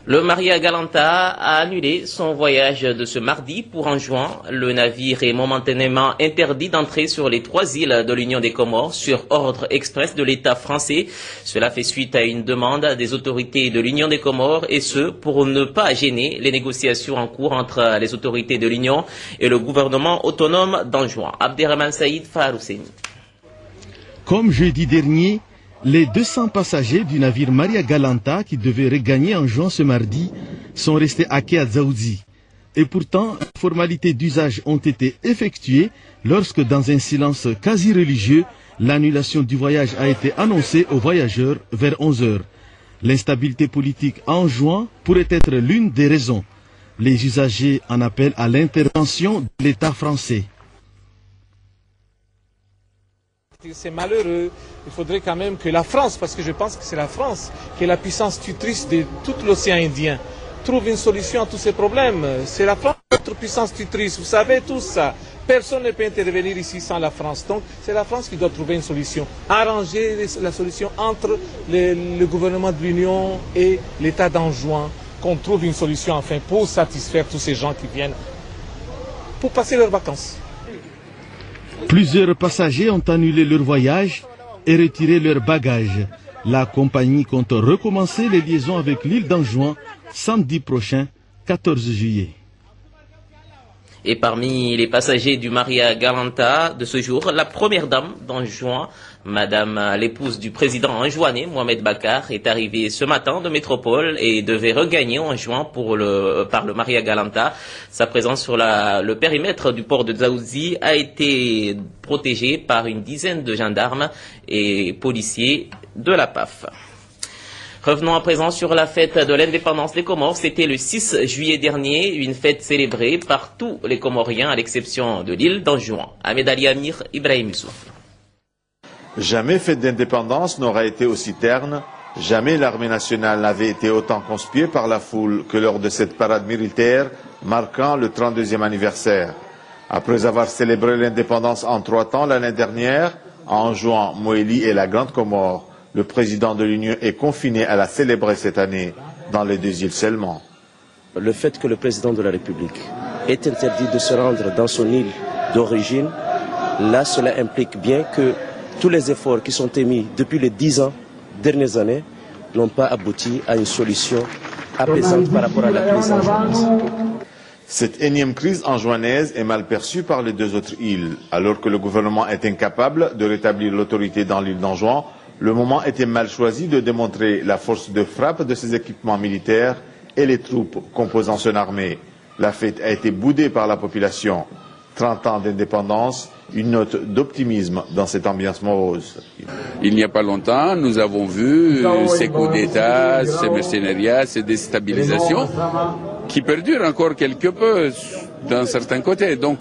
Le Maria Galanta a annulé son voyage de ce mardi pour Anjouan. Le navire est momentanément interdit d'entrer sur les 3 îles de l'Union des Comores sur ordre express de l'État français. Cela fait suite à une demande des autorités de l'Union des Comores et ce pour ne pas gêner les négociations en cours entre les autorités de l'Union et le gouvernement autonome d'Anjouan. Abderrahmane Saïd Farouseni. Comme jeudi dernier, les 200 passagers du navire Maria Galanta qui devaient regagner Anjouan ce mardi sont restés à quai à Dzaoudzi. Et pourtant, les formalités d'usage ont été effectuées lorsque, dans un silence quasi religieux, l'annulation du voyage a été annoncée aux voyageurs vers 11 heures. L'instabilité politique à Anjouan pourrait être l'une des raisons. Les usagers en appellent à l'intervention de l'État français. C'est malheureux, il faudrait quand même que la France, parce que je pense que c'est la France qui est la puissance tutrice de tout l'océan Indien, trouve une solution à tous ces problèmes. C'est la France, notre puissance tutrice, vous savez tout ça. Personne ne peut intervenir ici sans la France. Donc c'est la France qui doit trouver une solution. Arranger la solution entre le gouvernement de l'Union et l'État d'Anjouan, qu'on trouve une solution enfin pour satisfaire tous ces gens qui viennent pour passer leurs vacances. Plusieurs passagers ont annulé leur voyage et retiré leurs bagages. La compagnie compte recommencer les liaisons avec l'île d'Anjouan samedi prochain, 14 juillet. Et parmi les passagers du Maria Galanta de ce jour, la première dame d'Anjouan, Madame l'épouse du président anjouanais, Mohamed Bakar, est arrivée ce matin de métropole et devait regagner Anjouan par le Maria Galanta. Sa présence sur le périmètre du port de Dzaoudzi a été protégée par une dizaine de gendarmes et policiers de la PAF. Revenons à présent sur la fête de l'indépendance des Comores. C'était le 6 juillet dernier, une fête célébrée par tous les Comoriens à l'exception de l'île d'Anjouan. Ahmed Ali Amir, Ibrahim Youssouf. Jamais fête d'indépendance n'aura été aussi terne, jamais l'armée nationale n'avait été autant conspuée par la foule que lors de cette parade militaire marquant le 32e anniversaire. Après avoir célébré l'indépendance en 3 temps l'année dernière, à Anjouan, Moélie et la Grande Comore, le président de l'Union est confiné à la célébrer cette année dans les 2 îles seulement. Le fait que le président de la République est interdit de se rendre dans son île d'origine, là cela implique bien que tous les efforts qui sont émis depuis les 10 dernières années n'ont pas abouti à une solution apaisante par rapport à la crise anjouanaise. Cette énième crise anjouanaise est mal perçue par les 2 autres îles. Alors que le gouvernement est incapable de rétablir l'autorité dans l'île d'Anjouan, le moment était mal choisi de démontrer la force de frappe de ses équipements militaires et les troupes composant son armée. La fête a été boudée par la population. 30 ans d'indépendance, une note d'optimisme dans cette ambiance morose. Il n'y a pas longtemps, nous avons vu ces coups d'État, ces mercenariats, ces déstabilisations qui perdurent encore quelque peu d'un certain côté. Donc,